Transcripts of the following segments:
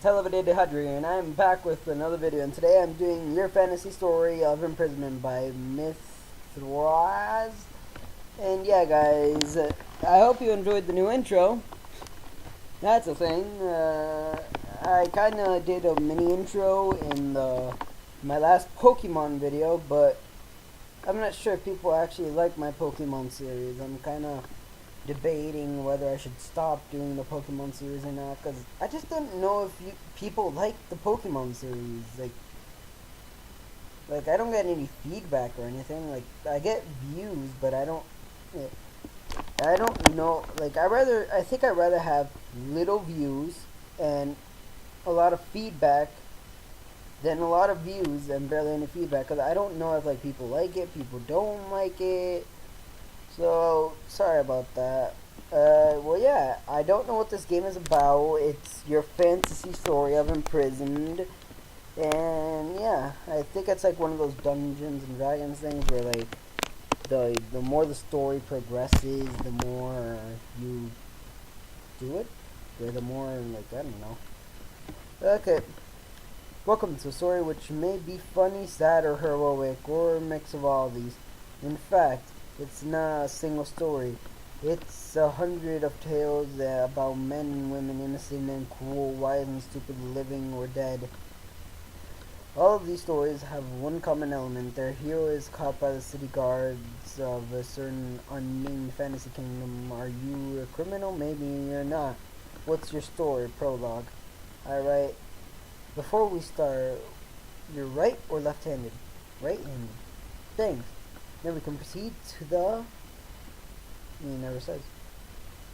ElevatedHydra, and I'm back with another video, and today I'm doing your fantasy story of Imprisonment by Mythras. And yeah, guys, I hope you enjoyed the new intro. That's a thing. I kinda did a mini intro in my last Pokemon video, but I'm not sure if people actually like my Pokemon series. I'm kinda debating whether I should stop doing the Pokemon series or not, because I just don't know if people like the Pokemon series. Like I don't get any feedback or anything. Like I get views, but I don't know. Like I think I'd rather have little views and a lot of feedback than a lot of views and barely any feedback, because I don't know if like people like it, people don't like it. So, sorry about that. Well, yeah, I don't know what this game is about. It's your fantasy story of Imprisoned. And, yeah, I think it's like one of those Dungeons and Dragons things where, like, the more the story progresses, the more you do it. Or the more, like, I don't know. Okay. Welcome to a story which may be funny, sad, or heroic, or a mix of all of these. In fact, it's not a single story. It's 100 of tales about men and women, innocent and cruel, wise and stupid, living or dead. All of these stories have one common element. Their hero is caught by the city guards of a certain unnamed fantasy kingdom. Are you a criminal? Maybe you're not. What's your story? Prologue. Alright. Before we start, you're right or left-handed? Right-handed. Thanks. Then we can proceed to the... He never says.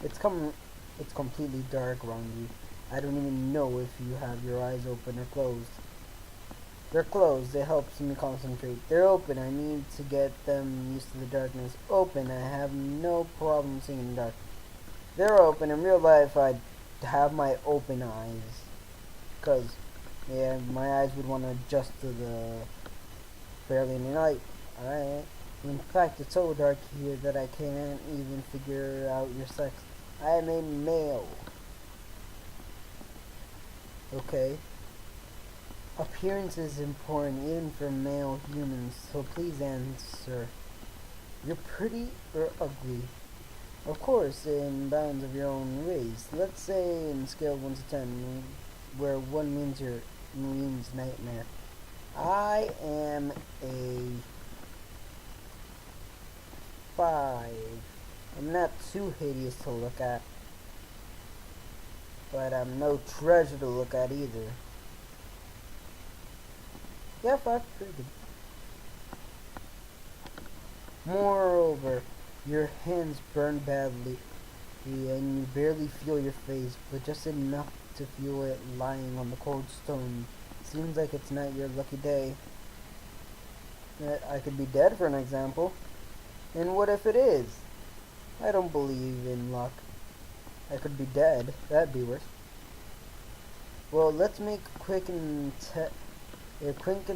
It's completely dark around you. I don't even know if you have your eyes open or closed. They're closed. It helps me concentrate. They're open. I need to get them used to the darkness. Open. I have no problem seeing in the dark. They're open. In real life, I'd have my open eyes. Because, yeah, my eyes would want to adjust to the fairly new light. Alright. In fact, it's so dark here that I can't even figure out your sex. I am a male. Okay. Appearance is important even for male humans, so please answer. You're pretty or ugly? Of course, in bounds of your own race. Let's say in scale of 1 to 10, where 1 means nightmare. I am a 5. I'm not too hideous to look at, but I'm no treasure to look at either. Yeah, 5, pretty good. Moreover, your hands burn badly, and you barely feel your face, but just enough to feel it lying on the cold stone. Seems like it's not your lucky day. I could be dead, for an example. And what if it is? I don't believe in luck. I could be dead. That'd be worse. Well, let's make a quick and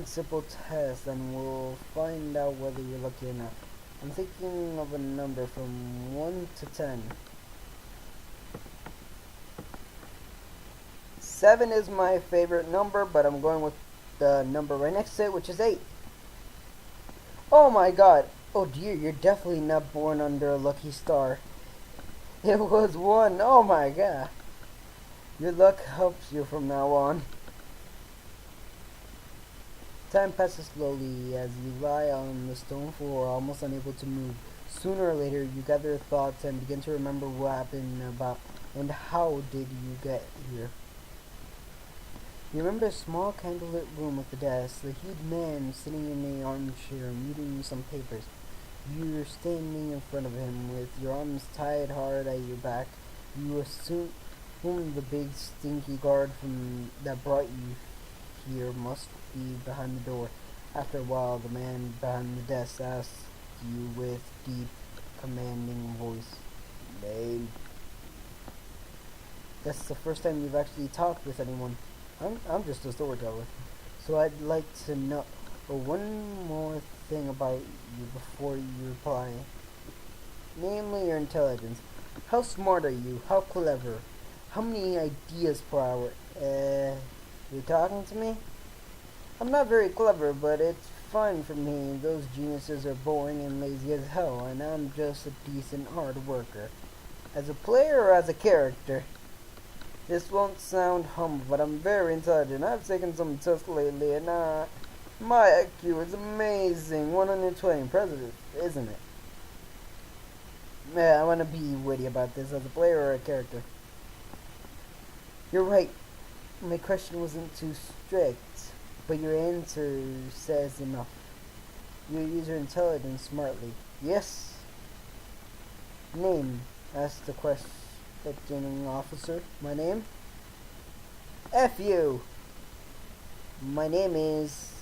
simple test, and we'll find out whether you're lucky or not. I'm thinking of a number from 1 to 10. 7 is my favorite number, but I'm going with the number right next to it, which is 8. Oh my god. Oh dear, you're definitely not born under a lucky star. It was 1. Oh my god. Your luck helps you from now on. Time passes slowly as you lie on the stone floor, almost unable to move. Sooner or later, you gather your thoughts and begin to remember what happened and how did you get here. You remember a small candlelit room with the desk, the huge man sitting in a armchair reading some papers. You're standing in front of him with your arms tied hard at your back. You assume the big stinky guard that brought you here must be behind the door. After a while, the man behind the desk asks you with deep, commanding voice, "Name?" That's the first time you've actually talked with anyone. I'm just a storyteller. So I'd like to know one more thing about you before you reply. Namely, your intelligence. How smart are you? How clever? How many ideas per hour? You talking to me? I'm not very clever, but it's fine for me. Those geniuses are boring and lazy as hell, and I'm just a decent hard worker. As a player or as a character? This won't sound humble, but I'm very intelligent. I've taken some tests lately, and my IQ is amazing. 120. Impressive, isn't it? Yeah, I want to be witty about this. As a player or a character? You're right. My question wasn't too strict, but your answer says enough. You use your intelligence smartly. Yes. Name, asked the questioning officer. My name? F you. My name is.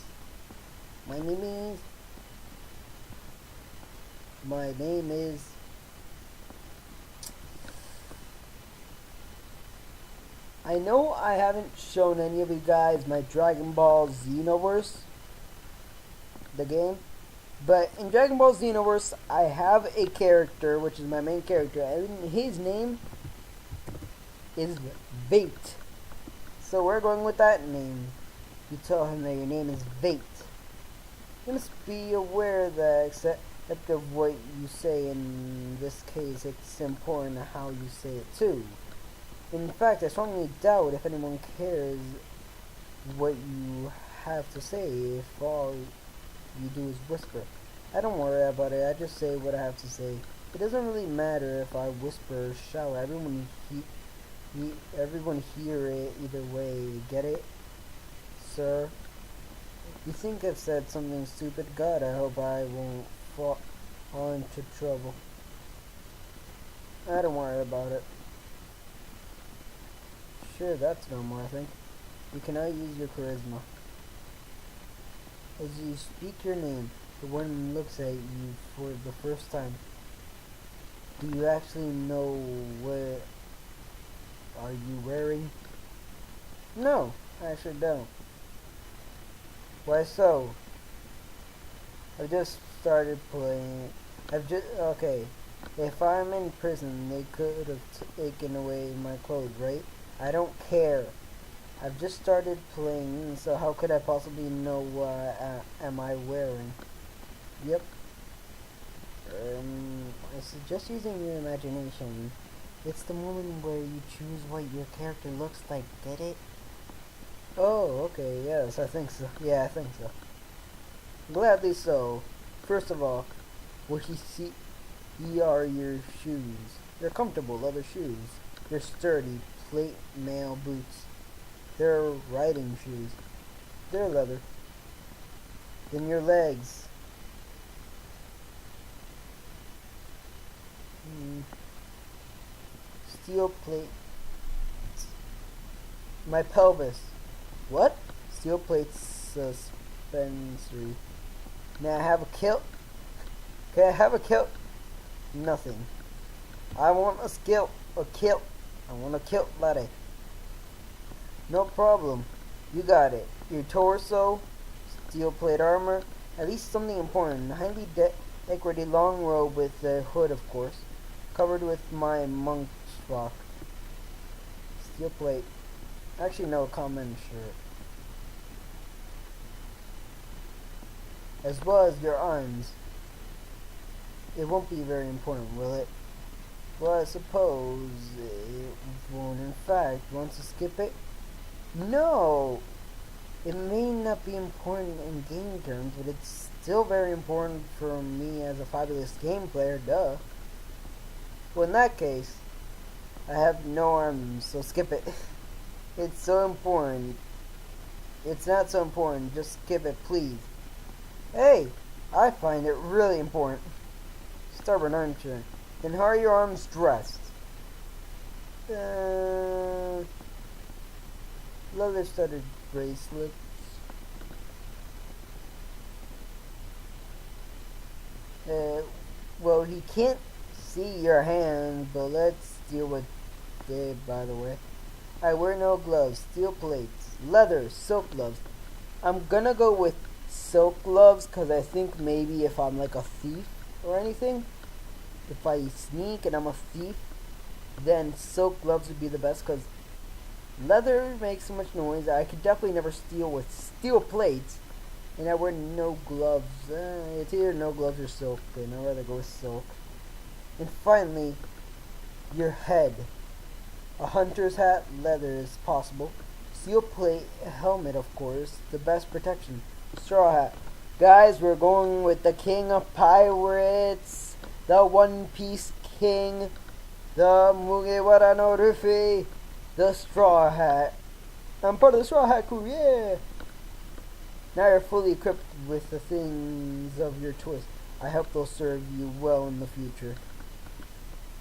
I know I haven't shown any of you guys my Dragon Ball Xenoverse, the game, but in Dragon Ball Xenoverse, I have a character, which is my main character, and his name is Vate. So we're going with that name. You tell him that your name is Vate. You must be aware that except of what you say in this case, it's important how you say it too. In fact, I strongly doubt if anyone cares what you have to say if all you do is whisper. I don't worry about it, I just say what I have to say. It doesn't really matter if I whisper or shout. Everyone hear it either way. Get it, sir? You think I've said something stupid? God, I hope I won't fall into trouble. I don't worry about it. Sure, that's normal, I think. You can now use your charisma. As you speak your name, the one looks at you for the first time. Do you actually know what are you wearing? No, I actually don't. Why so? I've just started playing. Okay. If I'm in prison, they could have taken away my clothes, right? I don't care. I've just started playing, so how could I possibly know what am I wearing? Yep. I suggest using your imagination. It's the moment where you choose what your character looks like. Get it? Oh, okay. Yes, I think so. Yeah, I think so. Gladly so. First of all, what you see are your shoes. They're comfortable leather shoes. They're sturdy plate mail boots. They're riding shoes. They're leather. Then your legs. Steel plate. My pelvis. What? Steel plate suspensory. May I have a kilt? Can I have a kilt? Nothing. I want a kilt. A kilt. I want a kilt, laddie. No problem. You got it. Your torso, steel plate armor, at least something important. Highly decorated long robe with a hood, of course, covered with my monk's frock. Steel plate. Actually, no, common shirt. As well as your arms. It won't be very important, will it? Well, I suppose it won't. In fact, want to skip it? No! It may not be important in game terms, but it's still very important for me as a fabulous game player, duh. Well, in that case, I have no arms, so skip it. It's so important. It's not so important, just skip it, please. Hey, I find it really important. Stubborn, aren't you? Then how are your arms dressed? Leather-studded bracelets. Well, he can't see your hands, but let's deal with it, by the way. I wear no gloves, steel plates, leather, silk gloves. I'm gonna go with silk gloves, because I think maybe if I'm like a thief or anything, if I sneak and I'm a thief, then silk gloves would be the best, because Leather makes so much noise. I could definitely never steal with steel plates. And I wear no gloves. It's either no gloves or silk, and I'd rather go with silk. And finally, your head. A hunter's hat, leather is possible. Steel plate, helmet, of course, the best protection. Straw hat. Guys, we're going with the king of pirates, the One Piece king, the Mugiwara no Luffy, the straw hat. I'm part of the straw hat crew, yeah! Now you're fully equipped with the things of your choice. I hope they'll serve you well in the future.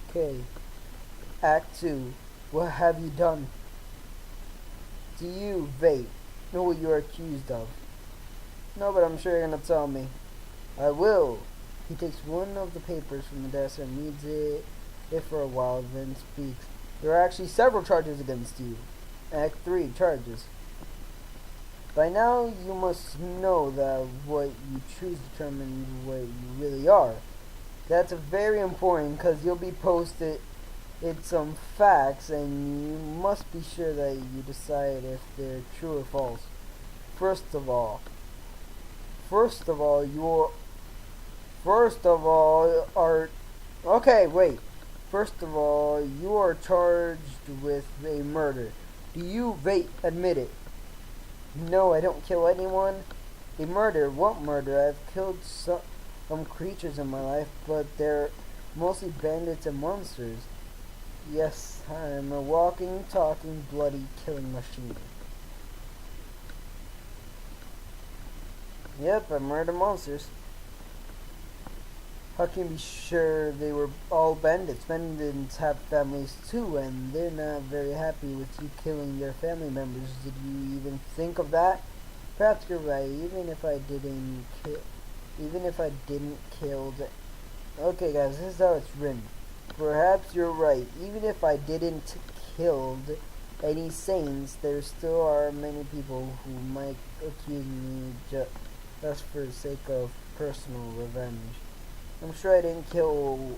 Okay. Act 2. What have you done? Do you vape? Know what you are accused of? No, but I'm sure you're gonna tell me. I will. He takes one of the papers from the desk and reads it for a while, then speaks. There are actually several charges against you. Act 3. Charges. By now, you must know that what you choose determines what you really are. That's very important because you'll be posted some facts and you must be sure that you decide if they're true or false. First of all, you are charged with a murder. Do you admit it? No, I don't kill anyone. A murder? What murder? I've killed some creatures in my life, but they're mostly bandits and monsters. Yes, I'm a walking, talking, bloody, killing machine. Yep, I murder monsters. How can you be sure they were all bandits? Bandits have families too, and they're not very happy with you killing their family members. Did you even think of that? Perhaps you're right. Even if I didn't kill Okay, guys, this is how it's written. Perhaps you're right. Even if I didn't killed any saints, there still are many people who might accuse me just for the sake of personal revenge. I'm sure I didn't kill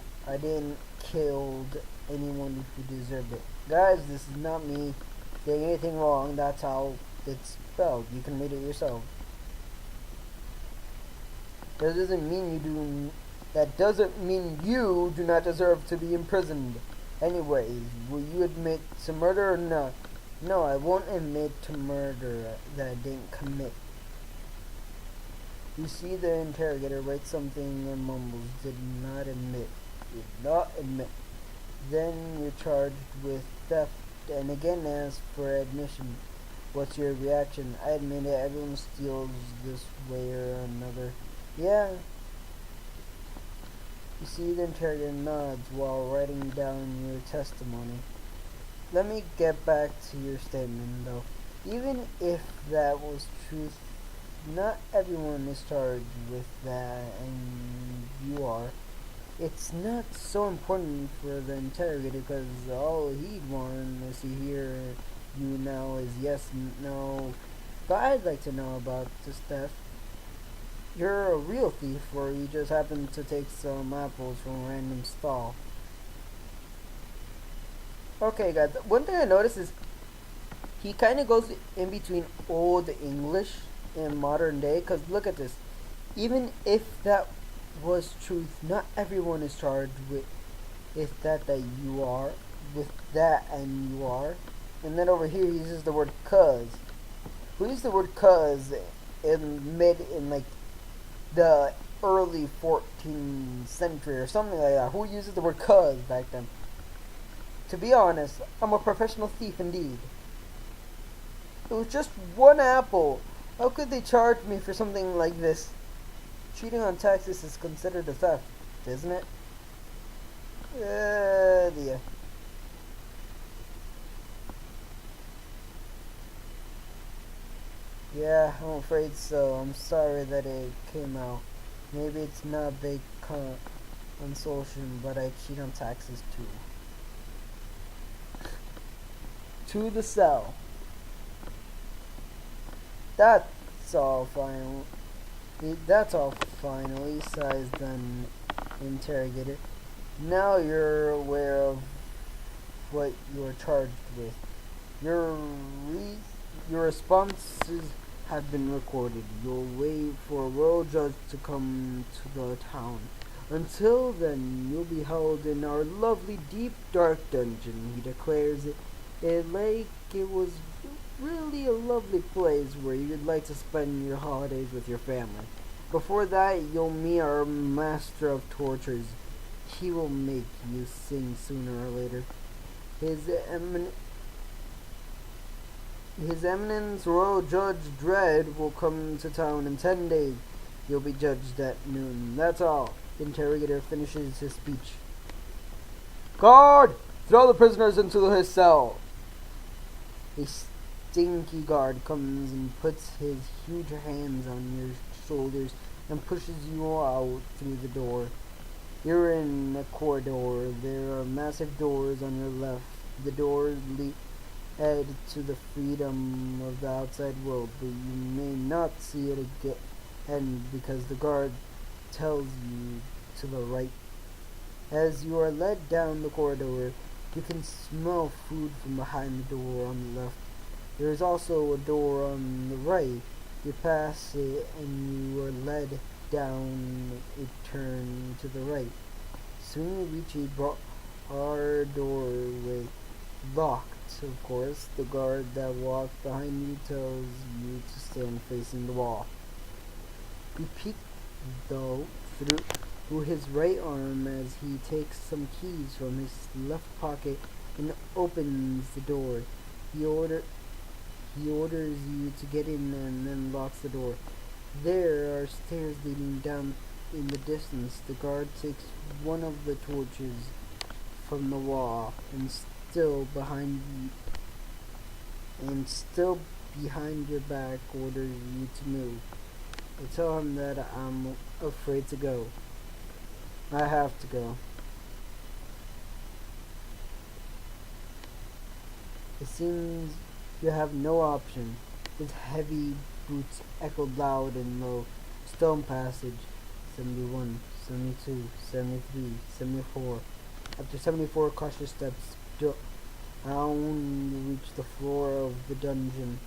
anyone who deserved it. Guys, this is not me saying anything wrong. That's how it's spelled. You can read it yourself. That doesn't mean you do not deserve to be imprisoned. Anyways, will you admit to murder or not? No, I won't admit to murder that I didn't commit. You see, the interrogator writes something and mumbles, did not admit. Then you're charged with theft and again asks for admission. What's your reaction? I admit it, everyone steals this way or another. Yeah. You see, the interrogator nods while writing down your testimony. Let me get back to your statement, though. Even if that was truth, not everyone is charged with that, and you are. It's not so important for the interrogator because all he'd want to hear you now is yes, no. But I'd like to know about this theft. You're a real thief, or you just happened to take some apples from a random stall. Okay, guys, one thing I noticed is he kind of goes in between old English and modern day, because look at this. Even if that was truth, not everyone is charged with that you are, with that and you are. And then over here he uses the word cuz. Who used the word cuz in like the early 14th century or something like that? Who uses the word cuz back then? To be honest, I'm a professional thief indeed. It was just one apple. How could they charge me for something like this? Cheating on taxes is considered a theft, isn't it? Dear. Yeah, I'm afraid so. I'm sorry that it came out. Maybe it's not a big consolation, but I cheat on taxes too. To the cell. That's all final. That's all final. Lisa is done interrogated. Now you're aware of what you are charged with. Your your responses have been recorded. You'll wait for a royal judge to come to the town. Until then, you'll be held in our lovely deep dark dungeon. He declares it like it was really a lovely place where you'd like to spend your holidays with your family. Before that, you'll meet our master of tortures. He will make you sing sooner or later. His Eminence Royal Judge Dredd will come to town in 10 days. You'll be judged at noon. That's all. The interrogator finishes his speech. Guard! Throw the prisoners into his cell. A stinky guard comes and puts his huge hands on your shoulders and pushes you out through the door. You're in a corridor. There are massive doors on your left. The doors lead to the freedom of the outside world, but you may not see it again because the guard tells you to the right. As you are led down the corridor, you can smell food from behind the door on the left. There is also a door on the right. You pass it and you are led down a turn to the right. Soon you reach a bar doorway, locked. Of course, the guard that walked behind you tells you to stand facing the wall. You peek, though, through his right arm as he takes some keys from his left pocket and opens the door. He orders you to get in and then locks the door. There are stairs leading down in the distance. The guard takes one of the torches from the wall and still behind your back orders you to move. I tell him that I'm afraid to go. I have to go. It seems you have no option. His heavy boots echoed loud and low. Stone passage. 71, 72, 73, 74. After 74 cautious steps down, you reach the floor of the dungeon.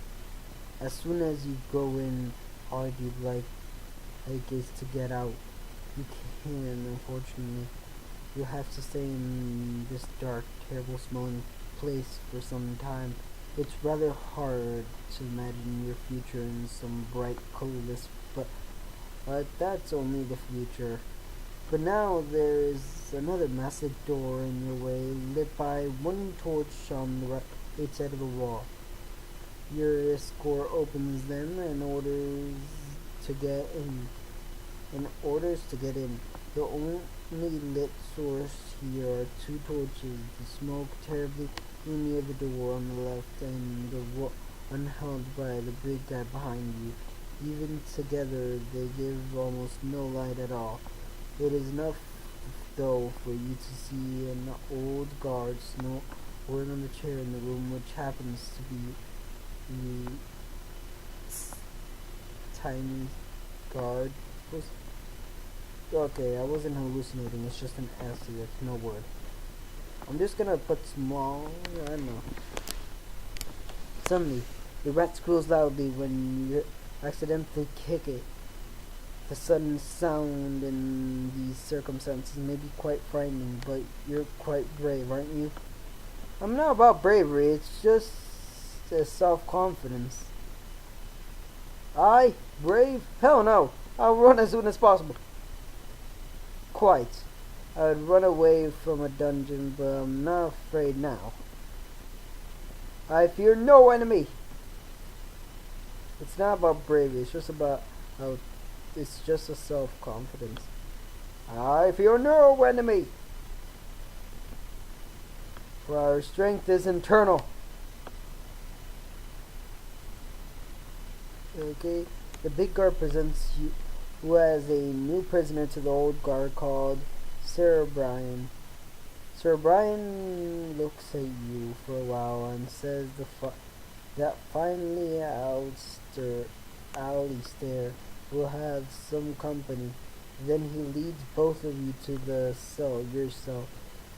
As soon as you go in, all you'd like is to get out. You can, unfortunately. You'll have to stay in this dark, terrible smelling place for some time. It's rather hard to imagine your future in some bright, colorless, but that's only the future. But now there is another massive door in your way, lit by one torch on the right side of the wall. Your escort opens them and orders to get in. The only lit source here are two torches. The smoke terribly near the door on the left and the one held by the big guy behind you. Even together, they give almost no light at all. It is enough, though, for you to see an old guard snoring on the chair in the room, which happens to be the tiny guard. Okay, I wasn't hallucinating. It's just an asterisk, no word. I'm just gonna put small. I don't know. Suddenly, the rat squeals loudly when you accidentally kick it. The sudden sound in these circumstances may be quite frightening, but you're quite brave, aren't you? I'm not about bravery, it's just self-confidence. I? Brave? Hell no! I'll run as soon as possible. Quite. I would run away from a dungeon, but I'm not afraid now. I fear no enemy! It's not about bravery, it's just about how it's just a self-confidence. I fear no enemy! For our strength is internal. Okay, the big guard presents you as a new prisoner to the old guard called Sir Brian. Sir Brian looks at you for a while and says that finally Alistair will have some company. Then he leads both of you to your cell.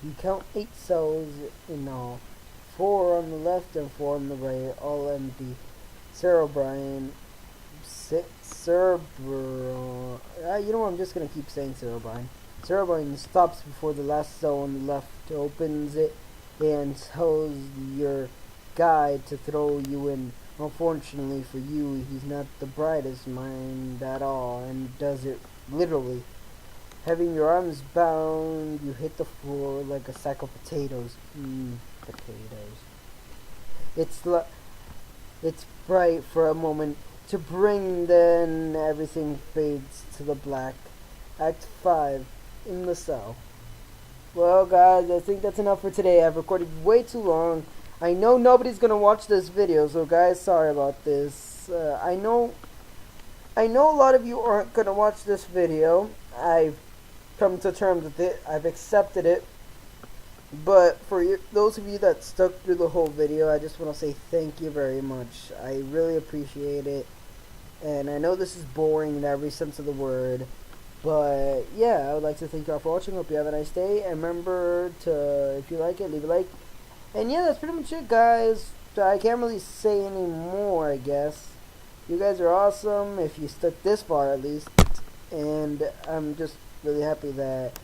You count 8 cells in all. 4 on the left and 4 on the right, all empty. Cerebrine, Cerebro. You know what? I'm just gonna keep saying Cerebrine. Cerebrine stops before the last cell on the left, opens it, and tells your guide to throw you in. Unfortunately for you, he's not the brightest mind at all, and does it literally. Having your arms bound, you hit the floor like a sack of potatoes. Potatoes. It's bright for a moment to bring, then everything fades to the black. Act 5, in the cell. Well, guys, I think that's enough for today. I've recorded way too long. I know nobody's gonna watch this video, so guys, sorry about this. I know a lot of you aren't gonna watch this video. I've come to terms with it. I've accepted it. But for those of you that stuck through the whole video, I just want to say thank you very much. I really appreciate it. And I know this is boring in every sense of the word. But yeah, I would like to thank y'all for watching. Hope you have a nice day. And remember to, if you like it, leave a like. And yeah, that's pretty much it, guys. I can't really say any more, I guess. You guys are awesome, if you stuck this far at least. And I'm just really happy that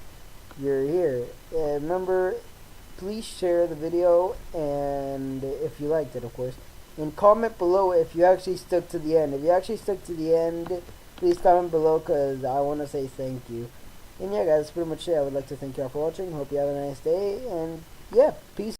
you're here. And remember, please share the video, and if you liked it, of course. And comment below if you actually stuck to the end. If you actually stuck to the end, please comment below, because I want to say thank you. And yeah, guys, that's pretty much it. I would like to thank y'all for watching. Hope you have a nice day, and yeah, peace.